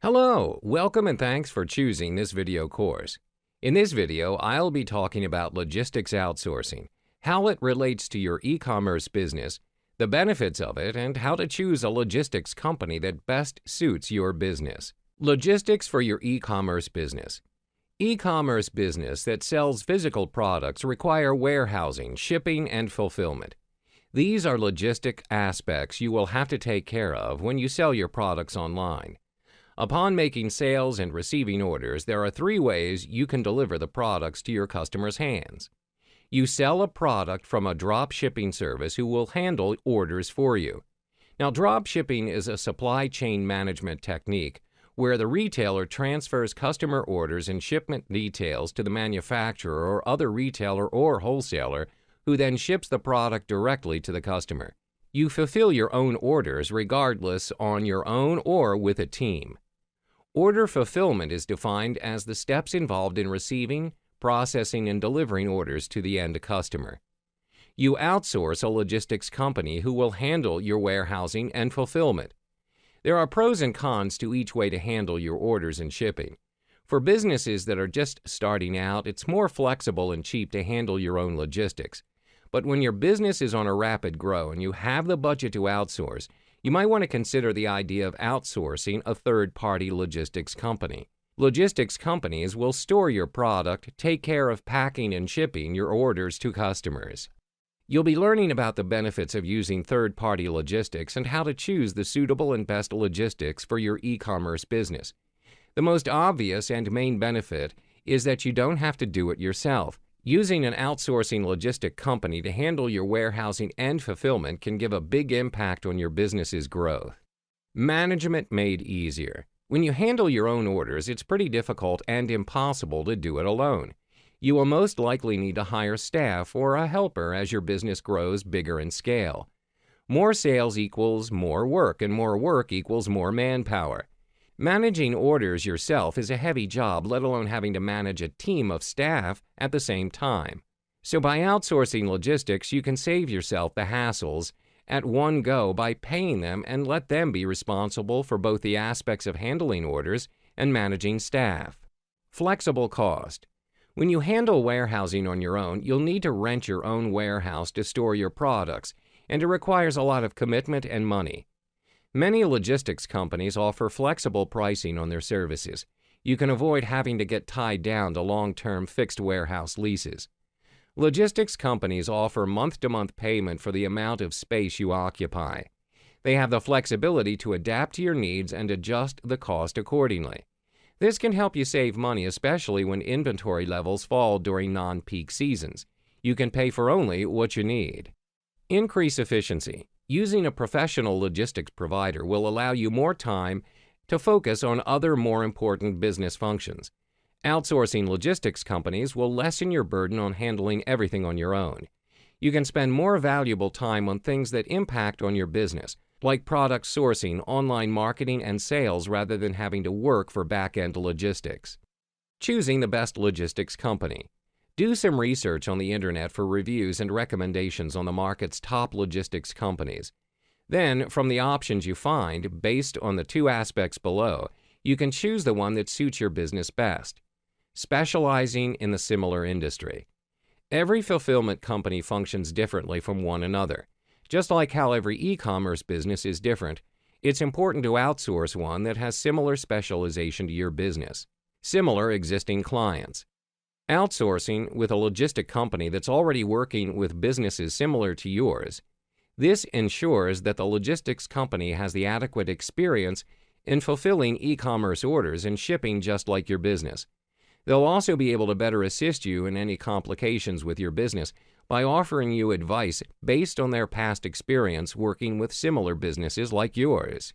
Hello, welcome and thanks for choosing this video course. In this video, I'll be talking about logistics outsourcing, how it relates to your e-commerce business, the benefits of it, and how to choose a logistics company that best suits your business. Logistics for your e-commerce business. E-commerce business that sells physical products require warehousing, shipping, and fulfillment. These are logistic aspects you will have to take care of when you sell your products online. Upon making sales and receiving orders, there are three ways you can deliver the products to your customers' hands. You sell a product from a drop shipping service who will handle orders for you. Now, drop shipping is a supply chain management technique where the retailer transfers customer orders and shipment details to the manufacturer or other retailer or wholesaler who then ships the product directly to the customer. You fulfill your own orders regardless on your own or with a team. Order fulfillment is defined as the steps involved in receiving, processing, and delivering orders to the end customer. You outsource a logistics company who will handle your warehousing and fulfillment. There are pros and cons to each way to handle your orders and shipping. For businesses that are just starting out, it's more flexible and cheap to handle your own logistics. But when your business is on a rapid grow and you have the budget to outsource, you might want to consider the idea of outsourcing a third-party logistics company. Logistics companies will store your product, take care of packing and shipping your orders to customers. You'll be learning about the benefits of using third-party logistics and how to choose the suitable and best logistics for your e-commerce business. The most obvious and main benefit is that you don't have to do it yourself. Using an outsourcing logistic company to handle your warehousing and fulfillment can give a big impact on your business's growth. Management made easier. When you handle your own orders, it's pretty difficult and impossible to do it alone. You will most likely need to hire staff or a helper as your business grows bigger in scale. More sales equals more work, and more work equals more manpower. Managing orders yourself is a heavy job, let alone having to manage a team of staff at the same time. So by outsourcing logistics, you can save yourself the hassles at one go by paying them and let them be responsible for both the aspects of handling orders and managing staff. Flexible cost. When you handle warehousing on your own, you'll need to rent your own warehouse to store your products, and it requires a lot of commitment and money. Many logistics companies offer flexible pricing on their services. You can avoid having to get tied down to long-term fixed warehouse leases. Logistics companies offer month-to-month payment for the amount of space you occupy. They have the flexibility to adapt to your needs and adjust the cost accordingly. This can help you save money, especially when inventory levels fall during non-peak seasons. You can pay for only what you need. Increase efficiency. Using a professional logistics provider will allow you more time to focus on other more important business functions. Outsourcing logistics companies will lessen your burden on handling everything on your own. You can spend more valuable time on things that impact on your business, like product sourcing, online marketing, and sales rather than having to work for back-end logistics. Choosing the best logistics company. Do some research on the internet for reviews and recommendations on the market's top logistics companies. Then, from the options you find, based on the two aspects below, you can choose the one that suits your business best. Specializing in the similar industry. Every fulfillment company functions differently from one another. Just like how every e-commerce business is different, it's important to outsource one that has similar specialization to your business. Similar existing clients. Outsourcing with a logistic company that's already working with businesses similar to yours. This ensures that the logistics company has the adequate experience in fulfilling e-commerce orders and shipping just like your business. They'll also be able to better assist you in any complications with your business by offering you advice based on their past experience working with similar businesses like yours.